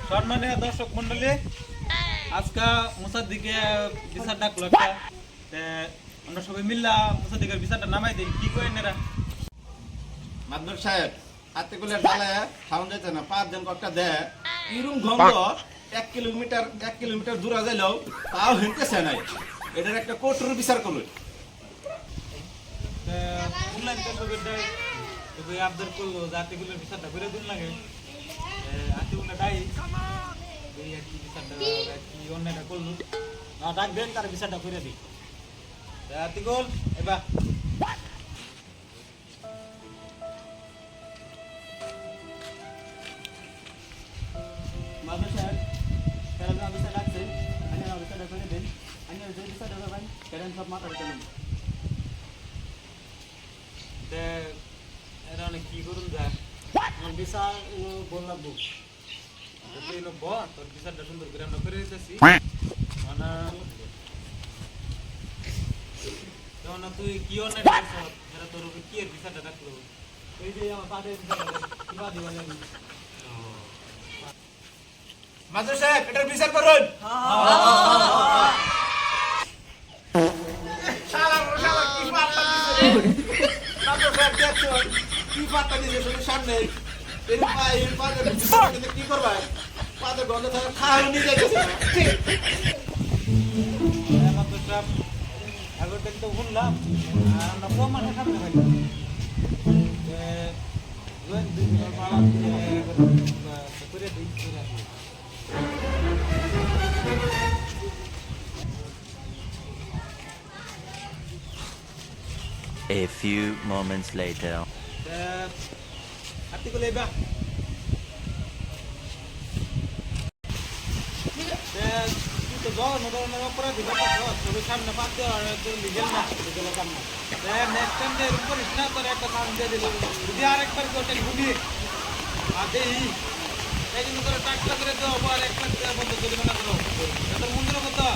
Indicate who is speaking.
Speaker 1: সম্মানীয় দর্শক মন্ডলী, আজকে মুসার দিকে বিচার ডাকলো একটা, আমরা সবাই মিল্লা মুসার দিকের বিচারটা নামাই দিই। কি করেন এরা?
Speaker 2: মাদবর সাহেব হাতে গুলো জ্বালায় খাওয়ান যাইতে না, 5 জন কটা দেয় ইরুম গন্ধ 1 কিলোমিটার দূরে যাইলেও তাও হিনতেছে নাই। এটার একটা কঠোর বিচার করুন।
Speaker 1: অনলাইন আবদার করলো জাতিগুলোর বিচারটা করে দিন লাগে, আতিগুলো ডাই এই আর কি বিচারটা কি অন্যটা করলো না, ডাক দেন তার বিচারটা করে দিই। আতিগুল এবার
Speaker 3: মাদবর সাহেব কেন বিচার ডাকছেন? আমি বিচারটা করে দিন। আমি যে বিচারটা করবেন কেন সব মাথা চলুন।
Speaker 1: এরা অনেক কি করুন যায়
Speaker 3: আমার বিচার বললাম
Speaker 1: তুই ব তোর বিচারটা সুন্দর করে আমরা করে দিতেছি। তুই কি অন্যায় করছ? এরা তোর উপর কি এর বিচারটা ডাকলো?
Speaker 3: এই যে আমার পাদের কিবা দিবা জানি।
Speaker 2: মাদবর সাহেব এটার বিচার করুন। কি পাত্তা দিছে শুধু সামনে কি করবা? পাদের গন্ধ থাকে খাওয়া নিয়ে যাইতেছে।
Speaker 1: আগর থেকে তো শুনলাম আর আমরা প্রমাণের সামনে ভাই করে দিই।
Speaker 4: A few moments later.
Speaker 1: Article iba. Itu bawa modal opera di bawah terus সামনে পাতে আর তো লিগেল না লিগেল কাম না। নেক্সট টাইম এর উপর ইসনা করে একটা কাম দিয়ে দিল। যদি আরেকবার কোটেন গুলি আদে এই জন্য করে টাকা করে দাও আর একটা বন্ধ করে না করো। এটা মন্দির কথা।